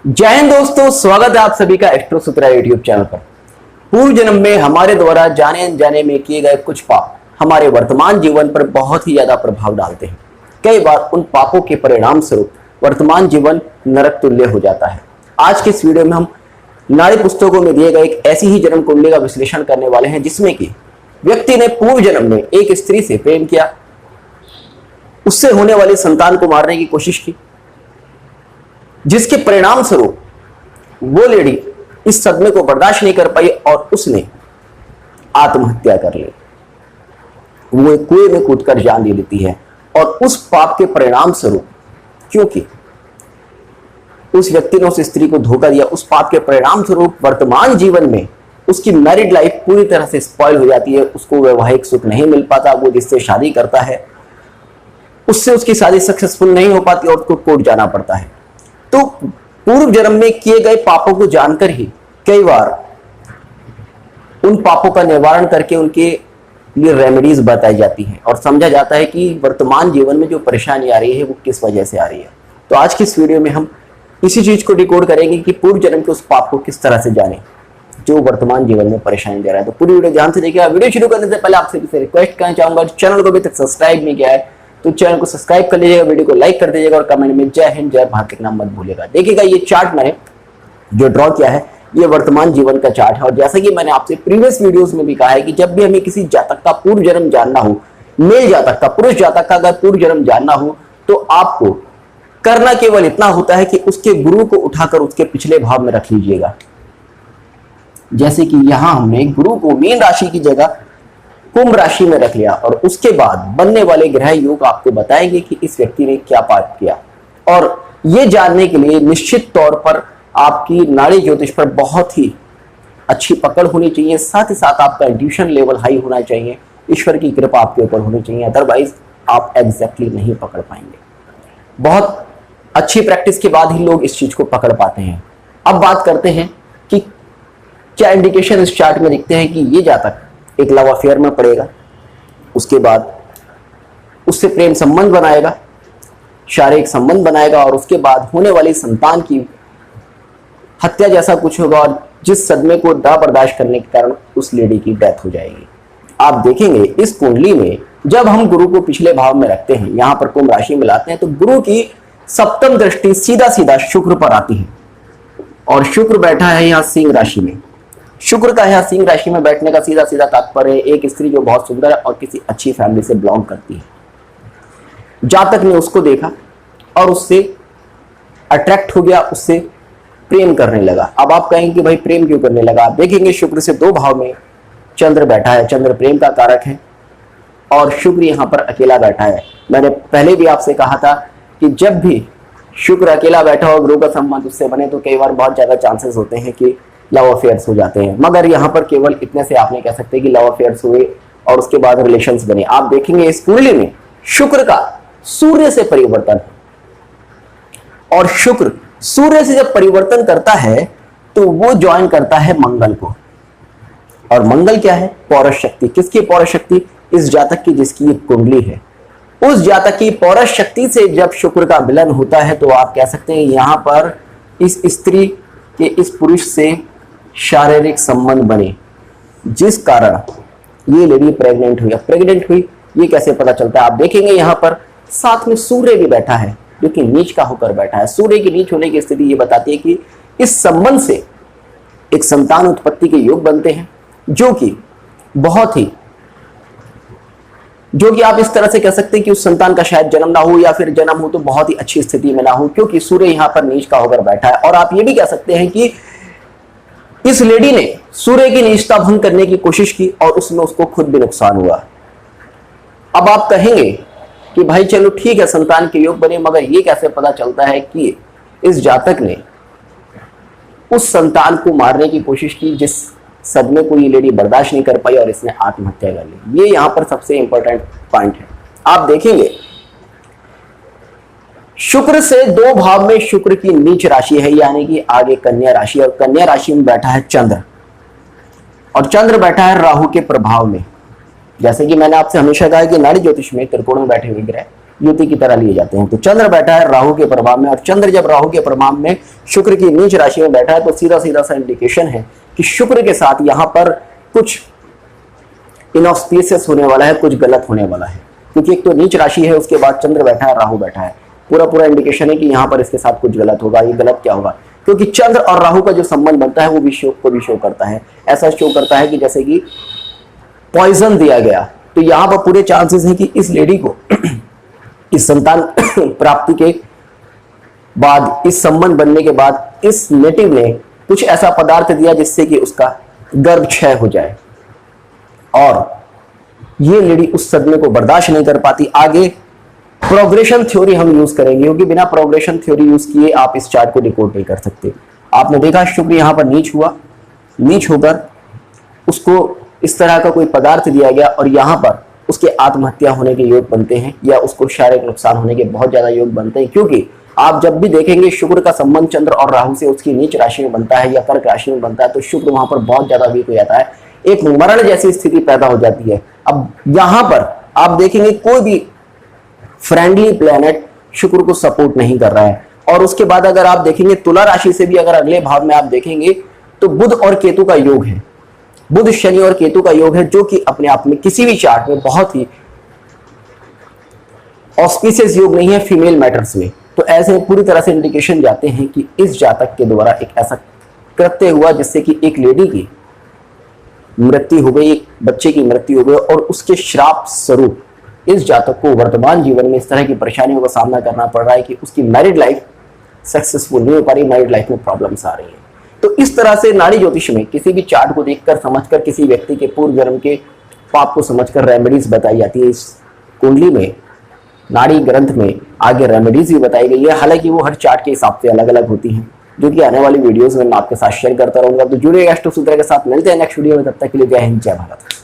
जय हिंद दोस्तों, स्वागत है आप सभी का एस्ट्रो सूत्रा यूट्यूब चैनल पर। पूर्व जन्म में हमारे द्वारा जाने अनजाने में किए गए कुछ पाप हमारे वर्तमान जीवन पर बहुत ही ज्यादा प्रभाव डालते हैं। कई बार उन पापों के परिणाम स्वरूप वर्तमान जीवन नरक तुल्य हो जाता है। आज के इस वीडियो में हम नाड़ी पुस्तकों में दिए गए एक ऐसी ही जन्म कुंडली का विश्लेषण करने वाले हैं जिसमें कि व्यक्ति ने पूर्व जन्म में एक स्त्री से प्रेम किया, उससे होने वाली संतान को मारने की कोशिश की, जिसके परिणाम स्वरूप वो लेडी इस सदमे को बर्दाश्त नहीं कर पाई और उसने आत्महत्या कर ली। वो एक कुएं में कूदकर जान दे देती है और उस पाप के परिणाम स्वरूप, क्योंकि उस व्यक्ति ने उस स्त्री को धोखा दिया, उस पाप के परिणाम स्वरूप वर्तमान जीवन में उसकी मैरिड लाइफ पूरी तरह से स्पॉइल हो जाती है। उसको वैवाहिक सुख नहीं मिल पाता। वो जिससे शादी करता है उससे उसकी शादी सक्सेसफुल नहीं हो पाती और उसको कोर्ट जाना पड़ता है। तो पूर्व जन्म में किए गए पापों को जानकर ही कई बार उन पापों का निवारण करके उनके लिए रेमेडीज बताई जाती हैं और समझा जाता है कि वर्तमान जीवन में जो परेशानी आ रही है वो किस वजह से आ रही है। तो आज की इस वीडियो में हम इसी चीज को डिकोड करेंगे कि पूर्व जन्म के उस पाप को किस तरह से जाने जो वर्तमान जीवन में परेशानी दे रहा है। तो पूरी वीडियो ध्यान से देखिएगा। वीडियो शुरू करने से पहले आपसे रिक्वेस्ट करना चाहूंगा, चैनल को अभी तक सब्सक्राइब नहीं किया है तो चैनल को सब्सक्राइब कर लीजिएगा, वीडियो को लाइक कर दीजिएगा और कमेंट में जय हिंद जय भारत लिखना मत भूलिएगा। देखिएगा ये चार्ट मैंने जो ड्रॉ किया है ये वर्तमान जीवन का चार्ट है और जैसा कि मैंने आपसे प्रीवियस वीडियोस में भी कहा है कि जब भी हमें किसी जातक का पूर्व जन्म जानना हो, मेल जातक का, पुरुष जातक का अगर पूर्व जन्म जानना हो तो आपको करना केवल इतना होता है कि उसके गुरु को उठाकर उसके पिछले भाव में रख लीजिएगा। जैसे कि यहां हमने गुरु को मीन राशि की जगह कुंभ राशि में रख लिया और उसके बाद बनने वाले ग्रह योग आपको बताएंगे कि इस व्यक्ति ने क्या पाप किया। और यह जानने के लिए निश्चित तौर पर आपकी नाड़ी ज्योतिष पर बहुत ही अच्छी पकड़ होनी चाहिए, साथ ही साथ आपका इंट्यूशन लेवल हाई होना चाहिए, ईश्वर की कृपा आपके ऊपर होनी चाहिए, अदरवाइज आप एग्जैक्टली नहीं पकड़ पाएंगे। बहुत अच्छी प्रैक्टिस के बाद ही लोग इस चीज को पकड़ पाते हैं। अब बात करते हैं कि क्या इंडिकेशन इस चार्ट में दिखते हैं कि ये जातक एक लव अफेयर में पड़ेगा, उसके बाद उससे प्रेम संबंध बनाएगा, शारीरिक संबंध बनाएगा और उसके बाद होने वाली संतान की हत्या जैसा कुछ होगा और जिस सदमे को ना बर्दाश्त करने के कारण उस लेडी की डेथ हो जाएगी। आप देखेंगे इस कुंडली में जब हम गुरु को पिछले भाव में रखते हैं, यहां पर कुंभ राशि में लाते हैं, तो गुरु की सप्तम दृष्टि सीधा सीधा शुक्र पर आती है और शुक्र बैठा है यहां सिंह राशि में। शुक्र का यहां सिंह राशि में बैठने का सीधा सीधा तात्पर्य है एक स्त्री जो बहुत सुंदर है और किसी अच्छी फैमिली से बिलोंग करती है। जातक ने उसको देखा और उससे अट्रैक्ट हो गया, उससे प्रेम करने लगा। अब आप कहेंगे कि भाई प्रेम क्यों करने लगा? आप देखेंगे शुक्र से दो भाव में चंद्र बैठा है, चंद्र प्रेम का कारक है और शुक्र यहां पर अकेला बैठा है। मैंने पहले भी आपसे कहा था कि जब भी शुक्र अकेला बैठा हो गुरु का संबंध उससे बने तो कई बार बहुत ज्यादा चांसेस होते हैं कि लव अफेयर्स हो जाते हैं, मगर यहाँ पर केवल इतने से आप नहीं कह सकते कि लव अफेयर्स हुए और उसके बाद रिलेशंस बने। आप देखेंगे इस कुंडली में शुक्र का सूर्य से परिवर्तन और शुक्र सूर्य से जब परिवर्तन करता है तो वो ज्वाइन करता है मंगल को और मंगल क्या है? पौरुष शक्ति। किसकी पौरुष शक्ति? इस जातक की जिसकी ये कुंडली है, उस जातक की पौरुष शक्ति से जब शुक्र का मिलन होता है तो आप कह सकते हैं यहां पर इस स्त्री के इस पुरुष से शारीरिक संबंध बने जिस कारण ये लेडी प्रेग्नेंट हुई। प्रेग्नेंट हुई ये कैसे पता चलता है? आप देखेंगे यहां पर साथ में सूर्य भी बैठा है जो कि नीच का होकर बैठा है। सूर्य की नीच होने की स्थिति ये बताती है कि इस संबंध से एक संतान उत्पत्ति के योग बनते हैं जो कि आप इस तरह से कह सकते हैं कि उस संतान का शायद जन्म ना हो या फिर जन्म हो तो बहुत ही अच्छी स्थिति में ना हो, क्योंकि सूर्य यहां पर नीच का होकर बैठा है। और आप ये भी कह सकते हैं कि इस लेडी ने सूर्य की नीचता भंग करने की कोशिश की और उसमें उसको खुद भी नुकसान हुआ। अब आप कहेंगे कि भाई चलो ठीक है संतान के योग बने, मगर ये कैसे पता चलता है कि इस जातक ने उस संतान को मारने की कोशिश की जिस सदमे को ये लेडी बर्दाश्त नहीं कर पाई और इसने आत्महत्या कर ली? ये यहां पर सबसे इंपॉर्टेंट पॉइंट है। आप देखेंगे शुक्र से दो भाव में शुक्र की नीच राशि है, यानी कि आगे कन्या राशि, और कन्या राशि में बैठा है चंद्र और चंद्र बैठा है राहु के प्रभाव में। जैसे कि मैंने आपसे हमेशा कहा कि नाड़ी ज्योतिष में त्रिकोण में बैठे हुए ग्रह युति की तरह लिए जाते हैं। तो चंद्र बैठा है राहु के प्रभाव में, और चंद्र जब राहु के प्रभाव में शुक्र की नीच राशि में बैठा है तो सीधा सीधा सा इंडिकेशन है कि शुक्र के साथ यहाँ पर कुछ इनऑस्पिशियस होने वाला है, कुछ गलत होने वाला है, क्योंकि एक तो नीच राशि है, उसके बाद चंद्र बैठा है, राहु बैठा है, पूरा इंडिकेशन है कि यहाँ पर इसके साथ कुछ गलत होगा। ये गलत क्या होगा? क्योंकि चंद्र और राहु का जो संबंध बनता है वो भी शो करता है, ऐसा शो करता है कि जैसे कि पॉइजन दिया गया। तो यहाँ पर पूरे चांसेस हैं कि इस लेडी को इस संतान प्राप्ति के बाद, इस संबंध बनने के बाद इस नेटिव ने कुछ ऐसा पदार्थ दिया जिससे कि उसका गर्भ क्षय हो जाए, और ये लेडी उस सदमे को बर्दाश्त नहीं कर पाती। आगे प्रोग्रेशन थ्योरी हम यूज करेंगे, क्योंकि बिना प्रोग्रेशन थ्योरी यूज किए आप इस चार्ट को डिकोड नहीं कर सकते। आपने देखा शुक्र यहाँ पर नीच हुआ, नीच होकर उसको इस तरह का कोई पदार्थ दिया गया और यहाँ पर उसके आत्महत्या होने के योग बनते हैं, या उसको शारीरिक नुकसान होने के बहुत ज्यादा योग बनते हैं। क्योंकि आप जब भी देखेंगे शुक्र का संबंध चंद्र और राहु से उसकी नीच राशि में बनता है या कर्क राशि में बनता है, तो शुक्र वहां पर बहुत ज्यादा वीक हो जाता है, एक मरण जैसी स्थिति पैदा हो जाती है। अब यहां पर आप देखेंगे कोई भी फ्रेंडली प्लेनेट शुक्र को सपोर्ट नहीं कर रहा है। और उसके बाद अगर आप देखेंगे तुला राशि से भी अगर अगले भाव में आप देखेंगे तो बुध और केतु का योग है, बुध शनि और केतु का योग है, जो कि अपने आप में किसी भी चार्ट में बहुत ही ऑस्पिशियस योग नहीं है फीमेल मैटर्स में। तो ऐसे पूरी तरह से इंडिकेशन जाते हैं कि इस जातक के द्वारा एक ऐसा कृत्य हुआ जिससे कि एक लेडी की मृत्यु हो गई, एक बच्चे की मृत्यु हो गई, और उसके श्राप स्वरूप इस जातक को वर्तमान जीवन में इस तरह की परेशानियों का सामना करना पड़ रहा है कि उसकी मैरिड लाइफ सक्सेसफुल नहीं हो पा रही, मैरिड लाइफ में प्रॉब्लम्स आ रही है। तो इस तरह से नाड़ी ज्योतिष में किसी भी चार्ट को देखकर समझकर किसी व्यक्ति के पूर्व जन्म के पाप को समझकर रेमेडीज बताई जाती है। इस कुंडली में नाड़ी ग्रंथ में आगे रेमेडीज भी बताई गई है, हालांकि वो हर चार्ट के हिसाब से अलग अलग होती हैं, जो कि आने वाली वीडियोस में मैं आपके साथ शेयर करता रहूंगा। तो जुड़िएगा एस्ट्रो सूत्र के साथ, मिलते हैं नेक्स्ट वीडियो में, तब तक के लिए जय हिंद जय भारत।